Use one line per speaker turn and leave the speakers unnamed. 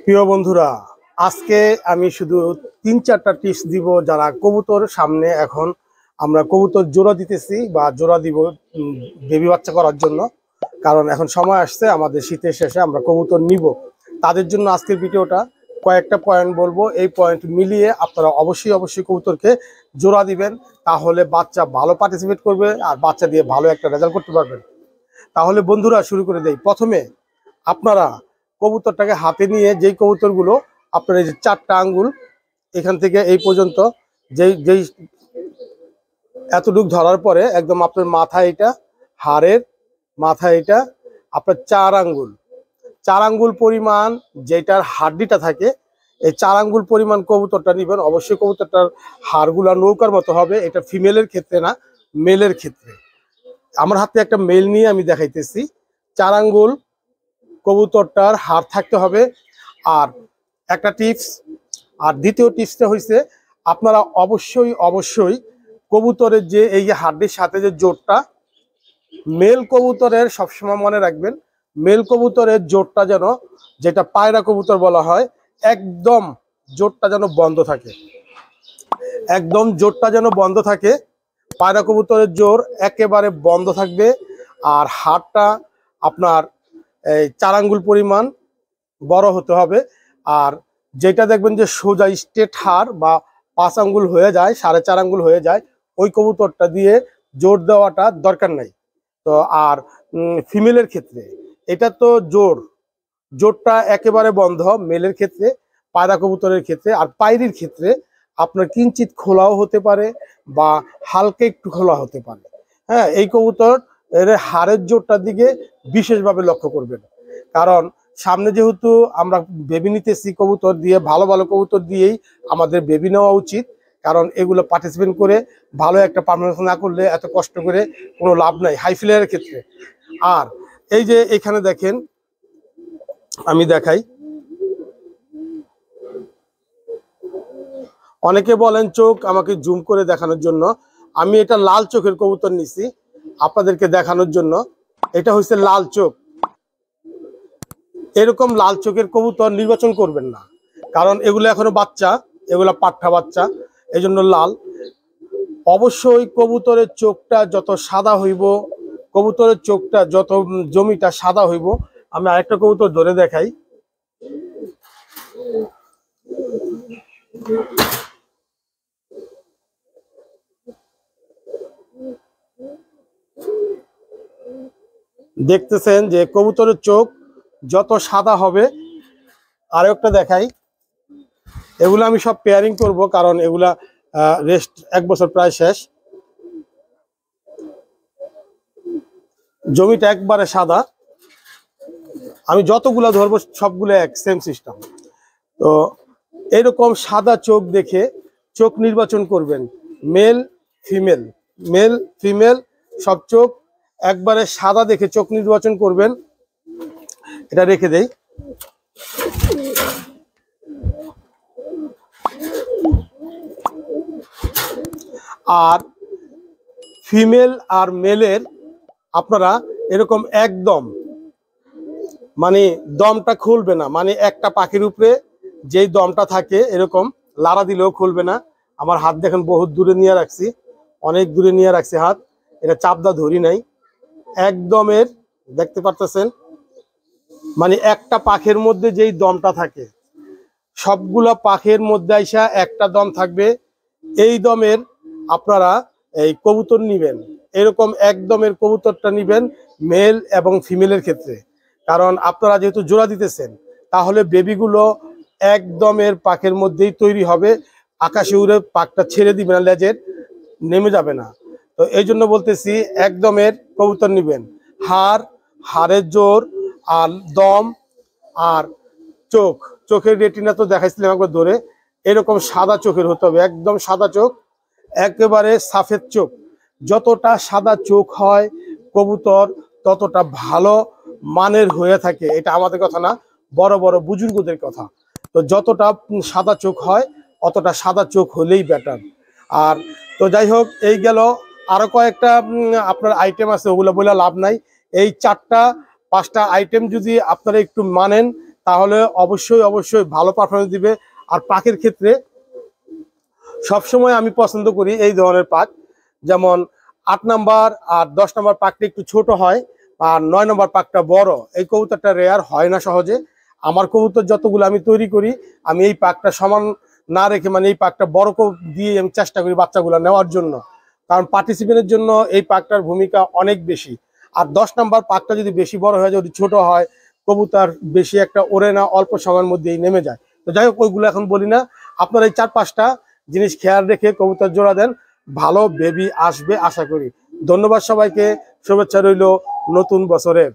প্রিয় বন্ধুরা, আজকে আমি শুধু ৩-৪টা টিপস দিব যারা কবুতর সামনে এখন আমরা কবুতর জোড়া দিতেছি বা জোড়া দিব বেবি বাচ্চা করার জন্য। কারণ এখন সময় আসছে আমাদের শীতের শেষে আমরা কবুতর নিব, তাদের জন্য আজকের ভিডিওটা। কয়েকটা পয়েন্ট বলবো, এই পয়েন্ট মিলিয়ে আপনারা অবশ্যই কবুতরকে জোড়া দিবেন, তাহলে বাচ্চা ভালো পার্টিসিপেট করবে আর বাচ্চা দিয়ে ভালো একটা রেজাল্ট করতে পারবেন। তাহলে বন্ধুরা শুরু করে দেই। প্রথমে আপনারা কবুতরটাকে হাতে নিয়ে যেই কবুতরগুলো আপনার এই যে 4টা আঙ্গুল এখান থেকে এই পর্যন্ত যেই যেই এতটুক ধরার পরে একদম আপনার মাথা, এটা হাড়ের মাথা, এটা আপনার 4 আঙ্গুল পরিমাণ যেটার হাড্ডিটা থাকে, এই 4 আঙ্গুল পরিমাণ কবুতরটা নেবেন। অবশ্যই কবুতরটার হাড়গুলা নৌকার মতো হবে, এটা ফিমেলের ক্ষেত্রে না, মেলের ক্ষেত্রে। আমার হাতে একটা মেল নিয়ে আমি দেখাইতেছি। 4 আঙ্গুল কবুতরটার হাড় থাকতে হবে। আর একটা টিপস, আর দ্বিতীয় টিপসটা হয়েছে আপনারা অবশ্যই কবুতরের যে এই যে হাড্ডির সাথে যে জোড়টা, মেল কবুতরের সবসময় মনে রাখবেন, মেল কবুতরের জোড়টা যেন, যেটা পায়রা কবুতর বলা হয়, একদম জোড়টা যেন বন্ধ থাকে, একদম জোড়টা যেন বন্ধ থাকে। পায়রা কবুতরের জোর একেবারে বন্ধ থাকবে। আর হাড়টা আপনার এই 4 আঙ্গুল পরিমাণ বড় হতে হবে। আর যেটা দেখবেন যে সোজা স্ট্রেট হাড় বা 5 আঙ্গুল হয়ে যায়, 4.5 আঙ্গুল হয়ে যায়, ওই কবুতরটা দিয়ে জোর দেওয়াটা দরকার নাই। তো আর ফিমেলের ক্ষেত্রে এটা তো জোরটা একেবারে বন্ধ মেলের ক্ষেত্রে, পায়রা কবুতরের ক্ষেত্রে। আর পায়রির ক্ষেত্রে আপনার কিঞ্চিত খোলাও হতে পারে বা হালকা একটু খোলা হতে পারে। হ্যাঁ, এই কবুতর এর হাড়ের জোরটার দিকে বিশেষভাবে লক্ষ্য করবেন। কারণ সামনে যেহেতু আমরা বেবি নিতেছি, কবুতর দিয়ে ভালো কবুতর দিয়েই আমাদের বেবি নেওয়া উচিত। কারণ এগুলো পার্টিসিপেট করে ভালো একটা পারফরমেন্স না করলে এত কষ্ট করে কোনো লাভ নাই হাই ফ্লেয়ারের ক্ষেত্রে। আর এই যে এখানে দেখেন, আমি দেখাই, অনেকে বলেন চোখ আমাকে জুম করে দেখানোর জন্য, আমি এটা লাল চোখের কবুতর নিছি আপনাদেরকে দেখানোর জন্য। এটা হচ্ছে লাল চোখ। এরকম লাল চোখের কবুতর নির্বাচন করবেন না, কারণ এগুলো এখনো বাচ্চা, এগুলো পাঠা বাচ্চা, এই জন্য লাল। অবশ্যই কবুতরের চোখটা যত সাদা হইব, কবুতরের চোখটা যত জমিটা সাদা হইব। আমি আরেকটা কবুতর ধরে দেখাই, দেখতেছেন যে কবুতরের চোখ যত সাদা হবে। আরেকটা দেখাই, এগুলো আমি সব পেয়ারিং করব, কারণ এগুলা রেস্ট 1 বছর প্রায় শেষ। জমিটা একবারে সাদা, আমি যতগুলা ধরবো সবগুলো এক সেম সিস্টেম। তো এরকম সাদা চোখ দেখে চোখ নির্বাচন করবেন, মেল ফিমেল সব চোখ একবারে সাদা দেখে চোখ নির্বাচন করবেন। এটা রেখে দেই। আর ফিমেল আর মেলের আপনারা এরকম একদম মানে দমটা খুলবে না, মানে একটা পাখির উপরে যেই দমটা থাকে এরকম লাড়া দিলেও খুলবে না। আমার হাত দেখেন বহুত দূরে নিয়ে রাখছি, অনেক দূরে নিয়ে রাখছি হাত, এটা চাপদা ধরি নাই। একদমের দেখতে পারতেছেন, মানে একটা পাখির মধ্যে যেই দমটা থাকে, সবগুলো পাখির মধ্যে আইসা একটা দম থাকবে। এই দমের আপনারা এই কবুতর নিবেন, এরকম একদমের কবুতরটা নিবেন মেল এবং ফিমেলের ক্ষেত্রে। কারণ আপনারা যেহেতু জোড়া দিতেছেন, তাহলে বেবিগুলো একদমের পাখের মধ্যেই তৈরি হবে, আকাশে উড়ে পাকটা ছেড়ে দিবে না, লেজের নেমে যাবে না। তো এই জন্য বলতেছি একদমের কবুতর নিবেন। হাড়ের জোর আর দম আর চোখের রেটিনা তো দেখাইছিলাম একবার ধরে, এরকম সাদা চোখের হতে হবে, একদম সাদা চোখ, একেবারে সাফেদ চোখ। যতটা সাদা চোখ হয় কবুতর ততটা ভালো মানের হয়ে থাকে। এটা আমাদের কথা না, বড় বুজুর্গদের কথা। তো যতটা সাদা চোখ হয় অতটা সাদা চোখ হলেই বেটার। আর তো যাই হোক, এই গেল। আরো কয়েকটা আপনার আইটেম আছে, ওগুলো বলে লাভ নাই। এই 4টা 5টা আইটেম যদি আপনারা একটু মানেন, তাহলে অবশ্যই অবশ্যই ভালো পারফরমেন্স দিবে। আর পাকের ক্ষেত্রে সবসময় আমি পছন্দ করি এই ধরনের পাক, যেমন 8 নাম্বার আর 10 নাম্বার পাকটা একটু ছোট হয়, আর 9 নম্বর পাকটা বড়। এই কবুতরটা রেয়ার হয় না সহজে। আমার কবুতর যতগুলো আমি তৈরি করি, আমি এই পাকটা সমান না রেখে, মানে এই পাকটা বড় দিয়ে আমি চেষ্টা করি বাচ্চাগুলো নেওয়ার জন্য, কারণ পার্টিসিপেন্টের জন্য এই পাকটার ভূমিকা অনেক বেশি। আর 10 নাম্বার পাকটা যদি বেশি বড় হয়, যদি ছোট হয়, কবুতর বেশি একটা ওড়ে না, অল্প সময়ের মধ্যেই নেমে যায়। তো যাই হোক, ওইগুলো এখন বলি না। আপনার এই 4-5টা জিনিস খেয়াল রেখে কবুতর জোড়া দেন, ভালো বেবি আসবে আশা করি। ধন্যবাদ সবাইকে, শুভেচ্ছা রইল নতুন বছরের।